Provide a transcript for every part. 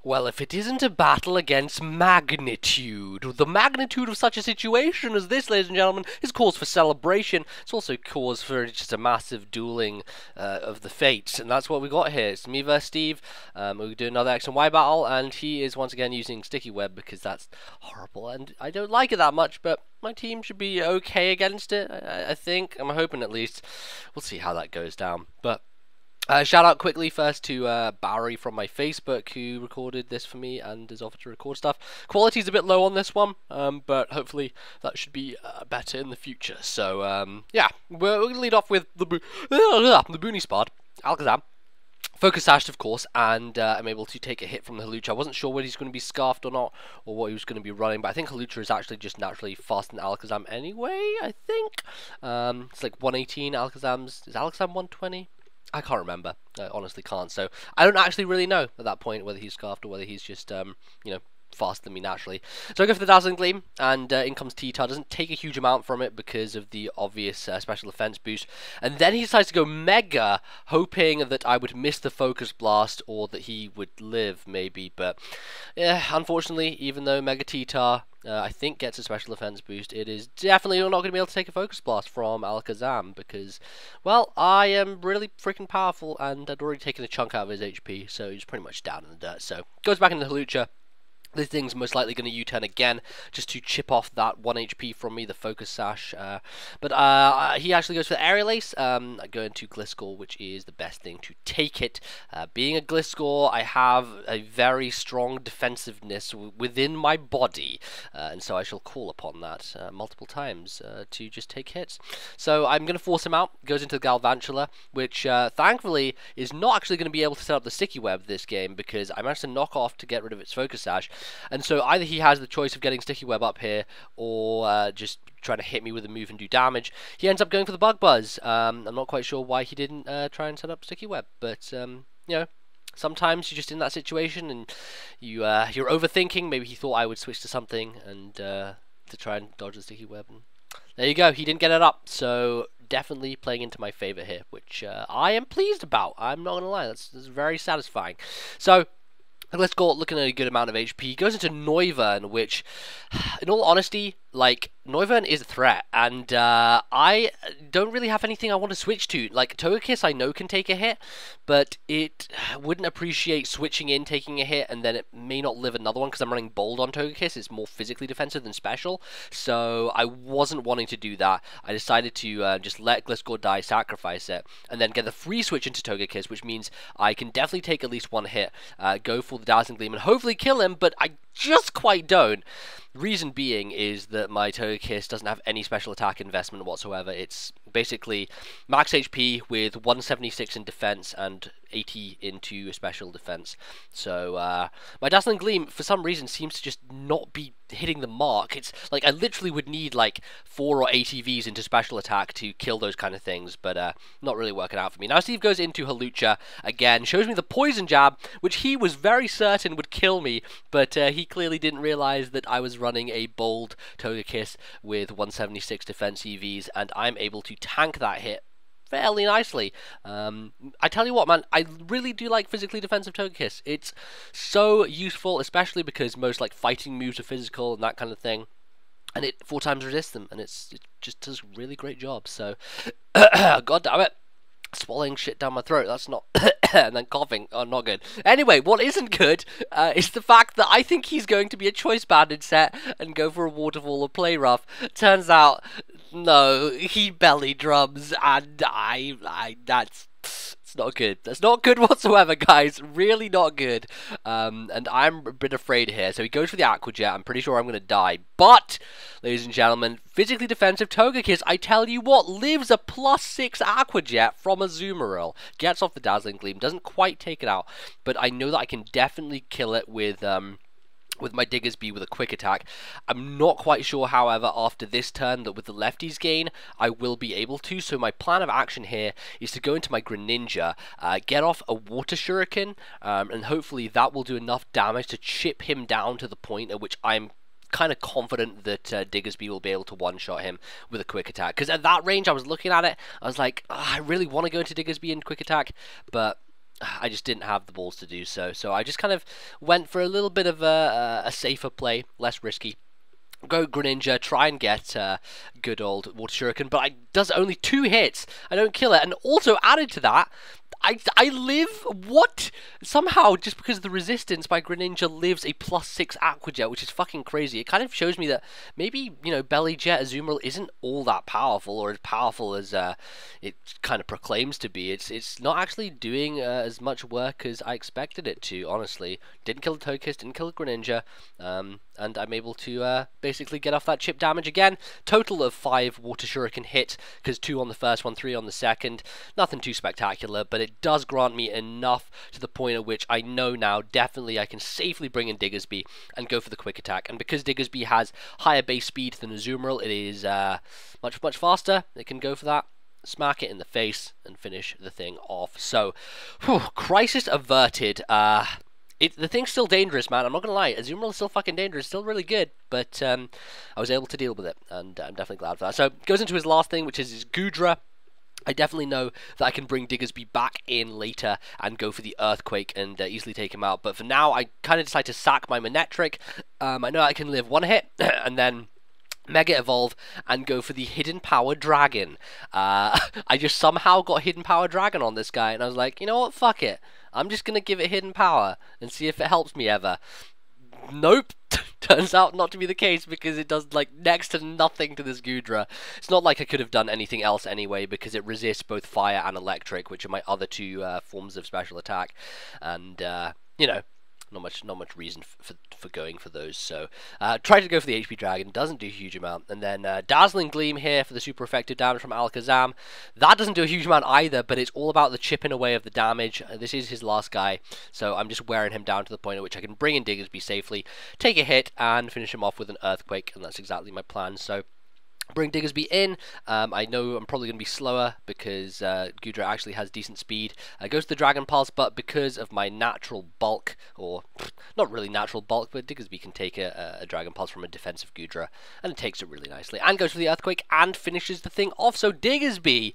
Well, if it isn't a battle against magnitude, the magnitude of such a situation as this, ladies and gentlemen, is cause for celebration. It's also cause for just a massive dueling of the fates, and that's what we got here. It's me versus Steve. We do another X and Y battle, and he is once again using sticky web because that's horrible, and I don't like it that much, but my team should be okay against it, I think. I'm hoping at least. We'll see how that goes down, but shout out quickly first to Barry from my Facebook who recorded this for me and has offered to record stuff. Quality's a bit low on this one, but hopefully that should be better in the future. So yeah, we're going to lead off with the Boony Spot, Alakazam. Focus sashed, of course, and I'm able to take a hit from the Halucha. I wasn't sure whether he's going to be scarfed or not, or what he was going to be running, but I think Halucha is actually just naturally faster than Alakazam anyway, I think. It's like 118, Alakazam's... Is Alakazam 120? I can't remember. I honestly can't. So I don't actually really know at that point whether he's scarfed or whether he's just, you know, faster than me naturally. So I go for the Dazzling Gleam, and in comes T-Tar. Doesn't take a huge amount from it because of the obvious special defense boost. And then he decides to go Mega, hoping that I would miss the Focus Blast or that he would live, maybe. But yeah, unfortunately, even though Mega T-Tar I think gets a special defense boost, it is definitely not going to be able to take a Focus Blast from Alakazam because, well, I am really freaking powerful and I'd already taken a chunk out of his HP, so he's pretty much down in the dirt. So goes back into Halucha. This thing's most likely going to U-turn again, just to chip off that 1 HP from me, the Focus Sash. But he actually goes for the Aerial Ace, going to Gliscor, which is the best thing to take it. Being a Gliscor, I have a very strong defensiveness within my body, and so I shall call upon that multiple times to just take hits. So I'm going to force him out, goes into the Galvantula, which thankfully is not actually going to be able to set up the Sticky Web this game, because I managed to knock off to get rid of its Focus Sash. And so either he has the choice of getting Sticky Web up here or just trying to hit me with a move and do damage. He ends up going for the Bug Buzz. I'm not quite sure why he didn't try and set up Sticky Web, but you know, sometimes you're just in that situation and you're overthinking. Maybe he thought I would switch to something and to try and dodge the Sticky Web. And there you go, he didn't get it up. So definitely playing into my favor here, which I am pleased about. I'm not gonna lie, that's very satisfying. So let's go looking at a good amount of HP. He goes into Noivern, which, in all honesty, like, Noivern is a threat, and I don't really have anything I want to switch to. Like, Togekiss I know can take a hit, but it wouldn't appreciate switching in, taking a hit, and then it may not live another one, because I'm running Bold on Togekiss. It's more physically defensive than special, so I wasn't wanting to do that. I decided to just let Gliscor die, sacrifice it, and then get the free switch into Togekiss, which means I can definitely take at least one hit, go for the Dazzling Gleam, and hopefully kill him, but I just quite don't. Reason being is that my Togekiss doesn't have any special attack investment whatsoever. It's basically max HP with 176 in defense and 80 into special defense. So my Dazzling Gleam for some reason seems to just not be hitting the mark. It's like I literally would need like 4 or 8 EVs into special attack to kill those kind of things, but not really working out for me. Now Steve goes into Halucha again, shows me the Poison Jab, which he was very certain would kill me, but he clearly didn't realize that I was running a Bold Togekiss with 176 defense EVs, and I'm able to tank that hit fairly nicely. I tell you what, man, I really do like physically defensive Togekiss. It's so useful, especially because most like fighting moves are physical and that kind of thing, and it 4 times resists them, and it just does a really great job. So god damn it, swallowing shit down my throat, that's not and then coughing, oh, not good. Anyway, what isn't good is the fact that I think he's going to be a Choice Banded set and go for a Waterfall or Play Rough. Turns out, no, he belly drums, and that's it's not good. That's not good whatsoever, guys. Really not good. And I'm a bit afraid here. So he goes for the Aqua Jet. I'm pretty sure I'm going to die. But, ladies and gentlemen, physically defensive Togekiss, I tell you what, lives a +6 Aqua Jet from a Azumarill. Gets off the Dazzling Gleam. Doesn't quite take it out. But I know that I can definitely kill it with my Diggersby with a quick attack. I'm not quite sure, however, after this turn that with the lefties gain, I will be able to. So my plan of action here is to go into my Greninja, get off a Water Shuriken, and hopefully that will do enough damage to chip him down to the point at which I'm kind of confident that Diggersby will be able to one-shot him with a quick attack. Because at that range, I was looking at it, I was like, oh, I really want to go into Diggersby in quick attack, but I just didn't have the balls to do so. So I just kind of went for a little bit of a safer play, less risky. Go Greninja, try and get good old Water Shuriken, but I does only 2 hits. I don't kill it, and also added to that, I live, what? Somehow, just because of the resistance, my Greninja lives a +6 Aqua Jet, which is fucking crazy. It kind of shows me that maybe, you know, Belly Jet Azumarill isn't all that powerful, or as powerful as it kind of proclaims to be. It's not actually doing as much work as I expected it to, honestly. Didn't kill the Togekiss, didn't kill the Greninja, and I'm able to basically get off that chip damage again. Total of 5 Water Shuriken hit, because 2 on the first one, 3 on the second. Nothing too spectacular, but it does grant me enough to the point at which I know now definitely I can safely bring in Diggersby and go for the quick attack. And because Diggersby has higher base speed than Azumarill, it is much faster. It can go for that, smack it in the face, and finish the thing off. So, crisis averted. The thing's still dangerous, man. I'm not gonna lie. Azumarill is still fucking dangerous, still really good, but I was able to deal with it, and I'm definitely glad for that. So, goes into his last thing, which is his Goodra. I definitely know that I can bring Diggersby back in later and go for the Earthquake and easily take him out. But for now, I kind of decide to sack my Manetric. I know I can live 1 hit and then Mega Evolve and go for the Hidden Power Dragon. I just somehow got Hidden Power Dragon on this guy, and I was like, you know what, fuck it. I'm just going to give it Hidden Power and see if it helps me ever. Nope. Turns out not to be the case, because it does like next to nothing to this Goodra. It's not like I could have done anything else anyway, because it resists both fire and electric, which are my other 2 forms of special attack, and you know, not much reason for going for those. So try to go for the HP Dragon, doesn't do a huge amount, and then Dazzling Gleam here for the super effective damage from Alakazam. That doesn't do a huge amount either, but it's all about the chipping away of the damage. This is his last guy, so I'm just wearing him down to the point at which I can bring in Diggersby safely, take a hit, and finish him off with an Earthquake, and that's exactly my plan. So bring Diggersby in. I know I'm probably going to be slower because Goodra actually has decent speed. Goes to the Dragon Pulse, but because of my natural bulk, or not really natural bulk, but Diggersby can take a Dragon Pulse from a defensive Goodra, and it takes it really nicely. And goes for the Earthquake and finishes the thing off. So Diggersby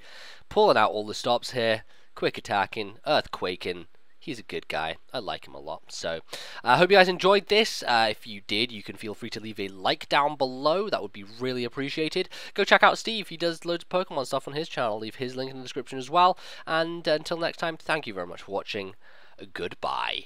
pulling out all the stops here. Quick attacking, Earthquaking. He's a good guy. I like him a lot. So, I hope you guys enjoyed this. If you did, you can feel free to leave a like down below. That would be really appreciated. Go check out Steeeeve. He does loads of Pokemon stuff on his channel. Leave his link in the description as well. And until next time, thank you very much for watching. Goodbye.